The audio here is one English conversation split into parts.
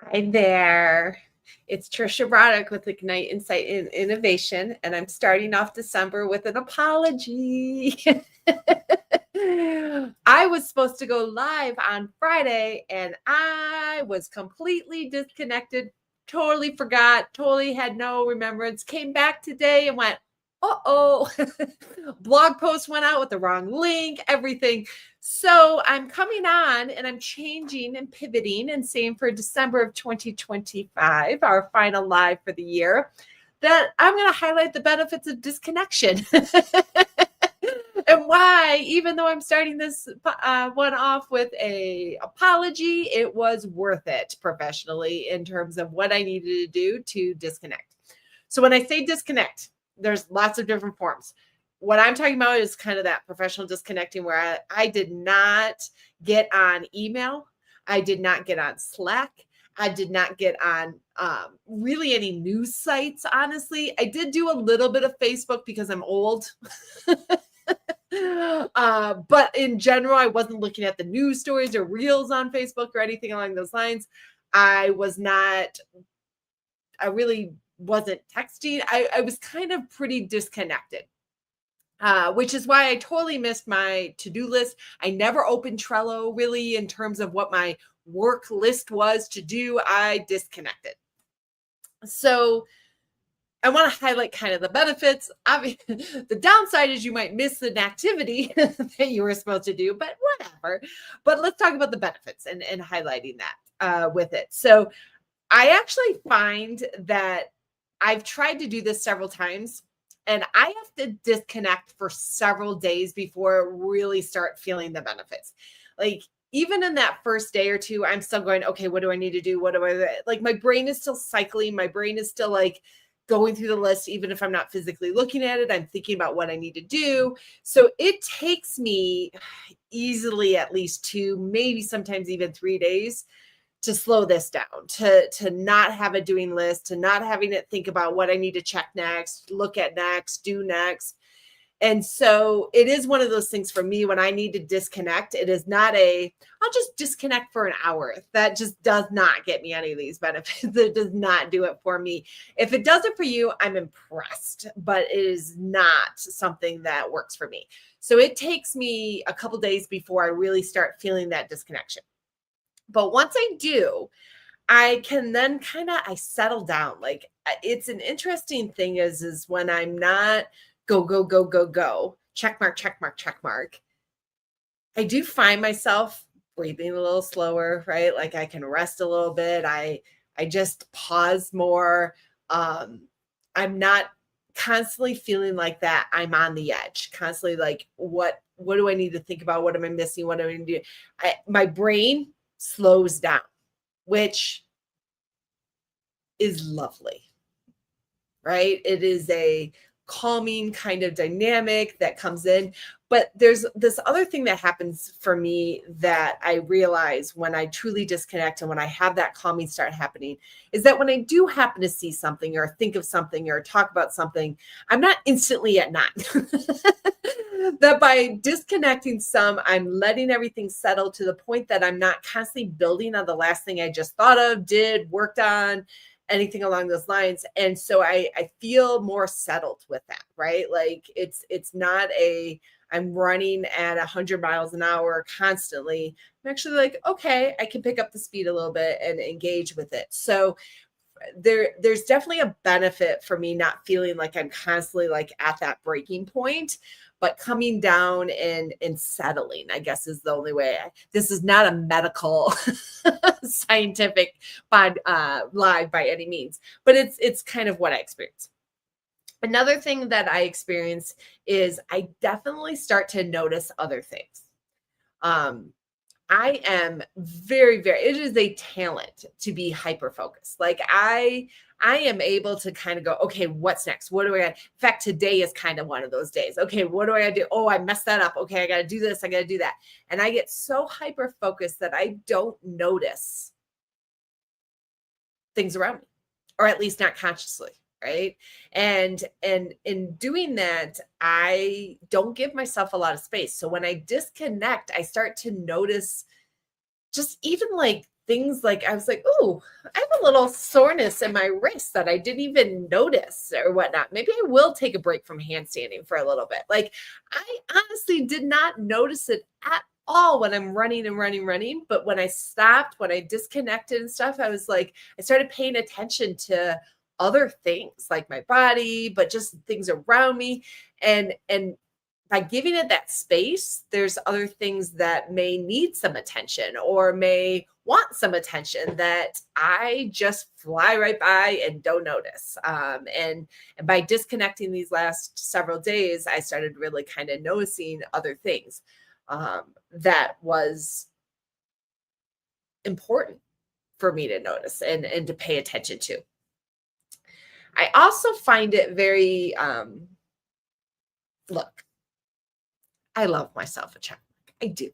Hi there. It's Trisha Broderick with Ignite Insight and Innovation, and I'm starting off December with an apology. I was supposed to go live on Friday, and I was completely disconnected, totally forgot, totally had no remembrance, came back today and went, uh-oh, blog post went out with the wrong link, everything. So I'm coming on and I'm changing and pivoting and saying for December of 2025, our final live for the year, that I'm going to highlight the benefits of disconnection. And why, even though I'm starting this one off with a apology, it was worth it professionally in terms of what I needed to do to disconnect. So when I say disconnect, there's lots of different forms. What I'm talking about is kind of that professional disconnecting where I did not get on email. I did not get on Slack. I did not get on really any news sites, honestly. I did do a little bit of Facebook because I'm old. But in general, I wasn't looking at the news stories or reels on Facebook or anything along those lines. I really wasn't texting. I was kind of pretty disconnected, which is why I totally missed my to-do list. I never opened Trello really in terms of what my work list was to do. I disconnected. So I want to highlight kind of the benefits. The downside is you might miss an activity that you were supposed to do, but whatever. But let's talk about the benefits and highlighting that with it. So I actually find that I've tried to do this several times, and I have to disconnect for several days before I really start feeling the benefits. Like, even in that first day or two, I'm still going, okay, what do I need to do? Like, my brain is still cycling. My brain is still like going through the list. Even if I'm not physically looking at it, I'm thinking about what I need to do. So it takes me easily at least 2, maybe sometimes even 3 days to slow this down, to not have a doing list, to not having it think about what I need to check next, look at next, do next. And so it is one of those things for me when I need to disconnect. It is not I'll just disconnect for an hour. That just does not get me any of these benefits. It does not do it for me. If it does it for you, I'm impressed, but it is not something that works for me. So it takes me a couple days before I really start feeling that disconnection. But once I do, I can then I settle down. Like, it's an interesting thing is when I'm not go, check mark. I do find myself breathing a little slower, right? Like, I can rest a little bit. I just pause more. I'm not constantly feeling like that I'm on the edge, constantly like, what do I need to think about? What am I missing? What do I need to do? My brain slows down, which is lovely, right? It is a calming kind of dynamic that comes in. But there's this other thing that happens for me that I realize when I truly disconnect and when I have that calming start happening is that when I do happen to see something or think of something or talk about something, I'm not instantly at 9. That by disconnecting some, I'm letting everything settle to the point that I'm not constantly building on the last thing I just thought of, did, worked on, anything along those lines. And so I feel more settled with that, right? Like, it's not I'm running at 100 miles an hour constantly. I'm actually like, okay, I can pick up the speed a little bit and engage with it. So there's definitely a benefit for me not feeling like I'm constantly like at that breaking point, but coming down and settling, I guess, is the only way. This is not a medical scientific live by any means, but it's kind of what I experience. Another thing that I experience is I definitely start to notice other things. I am very, very, it is a talent to be hyper-focused. Like, I am able to kind of go, okay, what's next? What do I got? In fact, today is kind of one of those days. Okay, what do I gotta do? Oh, I messed that up. Okay, I got to do this. I got to do that. And I get so hyper-focused that I don't notice things around me, or at least not consciously. Right. And in doing that, I don't give myself a lot of space. So when I disconnect, I start to notice just even like things like I was like, "Ooh, I have a little soreness in my wrist that I didn't even notice or whatnot. Maybe I will take a break from handstanding for a little bit." Like I honestly did not notice it at all when I'm running and running. But when I stopped, when I disconnected and stuff, I was like, I started paying attention to other things like my body, but just things around me. And by giving it that space, there's other things that may need some attention or may want some attention that I just fly right by and don't notice. And by disconnecting these last several days, I started really kind of noticing other things that was important for me to notice and to pay attention to. I also find it very look, I love myself a check. I do.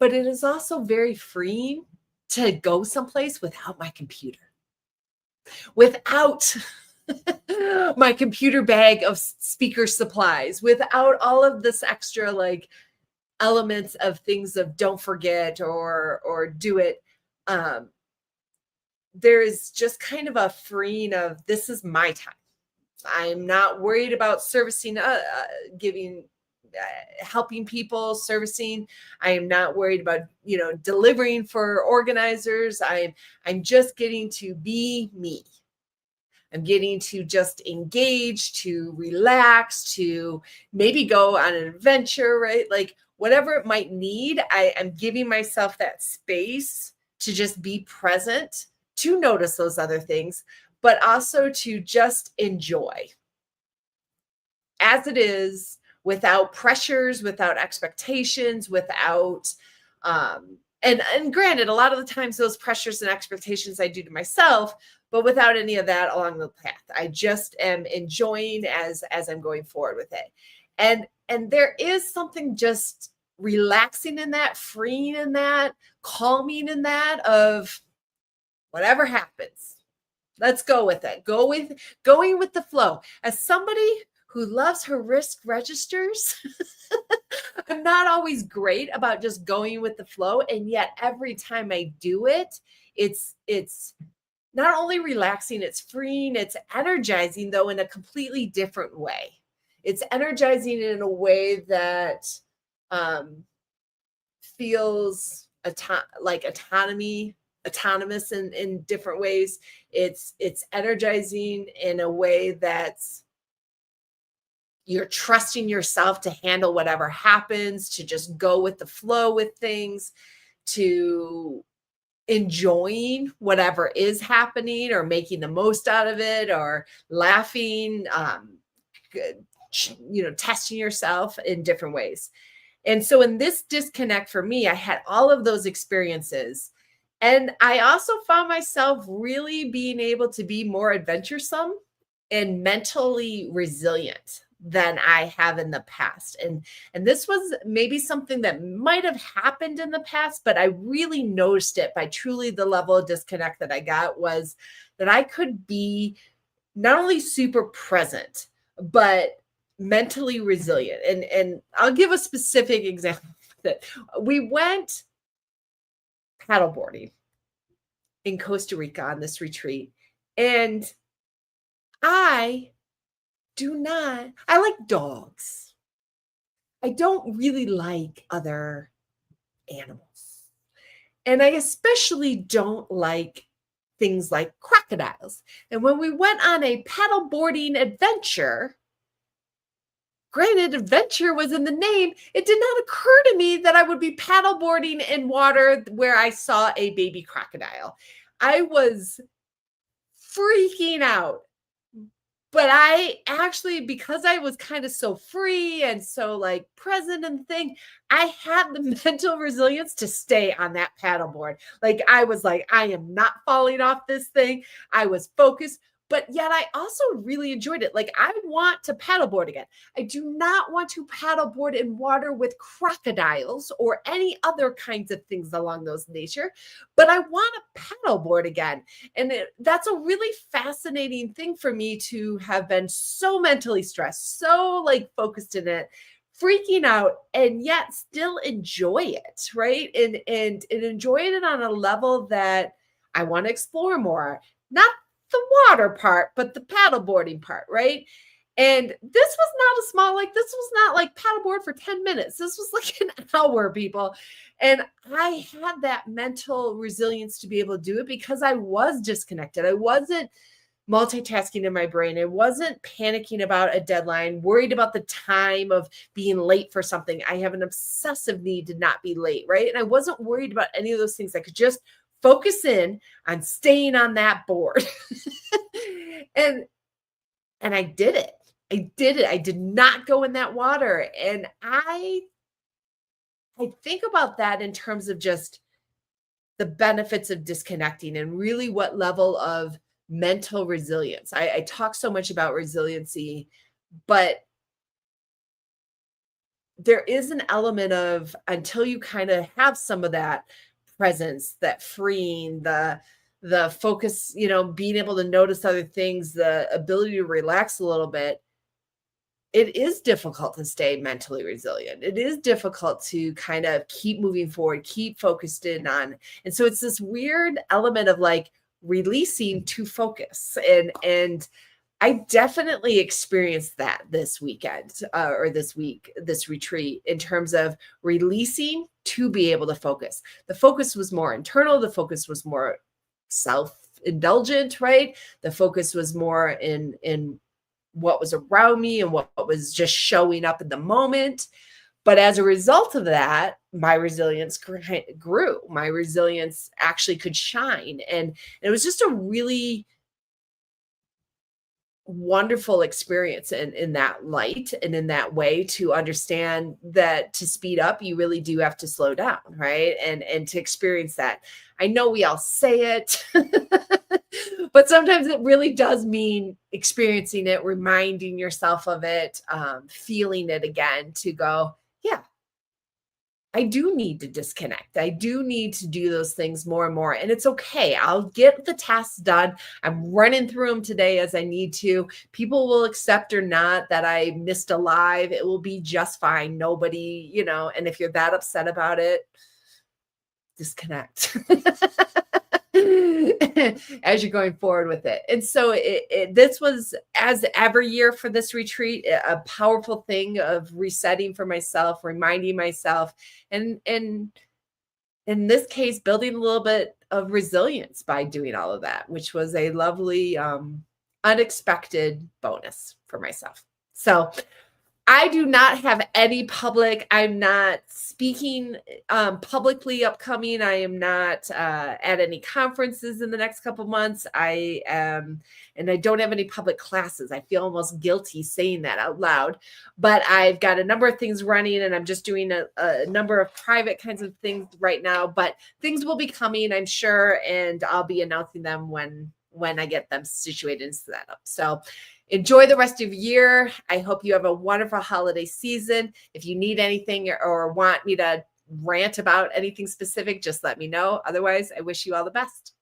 But it is also very freeing to go someplace without my computer, without my computer bag of speaker supplies, without all of this extra like elements of things of don't forget or do it. There is just kind of a freeing of this is my time. I'm not worried about servicing, giving, helping people, servicing. I am not worried about, delivering for organizers. I'm just getting to be me. I'm getting to just engage, to relax, to maybe go on an adventure, right? Like whatever it might need, I am giving myself that space to just be present, to notice those other things, but also to just enjoy as it is, without pressures, without expectations, without and granted, a lot of the times those pressures and expectations I do to myself, but without any of that along the path. I just am enjoying as I'm going forward with it. And there is something just relaxing in that, freeing in that, calming in that of whatever happens. Let's go with it. Going with the flow. As somebody who loves her risk registers, I'm not always great about just going with the flow. And yet every time I do it, it's not only relaxing, it's freeing, it's energizing, though, in a completely different way. It's energizing in a way that feels like autonomous in different ways. It's energizing in a way that's you're trusting yourself to handle whatever happens, to just go with the flow with things, to enjoying whatever is happening or making the most out of it or laughing, testing yourself in different ways. And so in this disconnect for me, I had all of those experiences. And I also found myself really being able to be more adventuresome and mentally resilient than I have in the past. And this was maybe something that might have happened in the past, but I really noticed it by truly the level of disconnect that I got was that I could be not only super present, but mentally resilient. And I'll give a specific example that we went paddleboarding in Costa Rica on this retreat. And I like dogs. I don't really like other animals. And I especially don't like things like crocodiles. And when we went on a paddleboarding adventure, granted, adventure was in the name, it did not occur to me that I would be paddleboarding in water where I saw a baby crocodile. I was freaking out. But I actually, because I was kind of so free and so like present in the thing, I had the mental resilience to stay on that paddleboard. Like I was like, I am not falling off this thing. I was focused, but yet I also really enjoyed it. Like I want to paddleboard again. I do not want to paddleboard in water with crocodiles or any other kinds of things along those nature, but I want to paddleboard again. And that's a really fascinating thing for me to have been so mentally stressed, so like focused in it freaking out and yet still enjoy it, right? And enjoy it on a level that I want to explore more. Not the water part, but the paddleboarding part, right? And this was not a small, like, this was not like paddleboard for 10 minutes. This was like an hour, people. And I had that mental resilience to be able to do it because I was disconnected. I wasn't multitasking in my brain. I wasn't panicking about a deadline, worried about the time of being late for something. I have an obsessive need to not be late, right? And I wasn't worried about any of those things. I could just focus in on staying on that board. and I did it. I did it. I did not go in that water. And I think about that in terms of just the benefits of disconnecting and really what level of mental resilience. I talk so much about resiliency, but there is an element of, until you kind of have some of that presence, that freeing, the focus, being able to notice other things, the ability to relax a little bit, it is difficult to stay mentally resilient. It is difficult to kind of keep moving forward, keep focused in on. And so it's this weird element of like releasing to focus. And I definitely experienced that this weekend or this week, this retreat, in terms of releasing to be able to focus. The focus was more internal. The focus was more self-indulgent, right? The focus was more in what was around me and what was just showing up in the moment. But as a result of that, my resilience grew. My resilience actually could shine. And it was just a really wonderful experience in that light and in that way, to understand that to speed up, you really do have to slow down, right? And to experience that. I know we all say it, but sometimes it really does mean experiencing it, reminding yourself of it, feeling it again, to go, yeah, I do need to disconnect. I do need to do those things more and more. And it's okay. I'll get the tasks done. I'm running through them today as I need to. People will accept or not that I missed a live. It will be just fine. Nobody, and if you're that upset about it, disconnect as you're going forward with it. And so this was, as every year for this retreat, a powerful thing of resetting for myself, reminding myself, and in this case, building a little bit of resilience by doing all of that, which was a lovely, unexpected bonus for myself. So I do not have any I'm not speaking publicly upcoming. I am not at any conferences in the next couple months. I am, and I don't have any public classes. I feel almost guilty saying that out loud, but I've got a number of things running, and I'm just doing a number of private kinds of things right now, but things will be coming, I'm sure, and I'll be announcing them when I get them situated and set up. So enjoy the rest of your year. I hope you have a wonderful holiday season. If you need anything or want me to rant about anything specific, just let me know. Otherwise, I wish you all the best.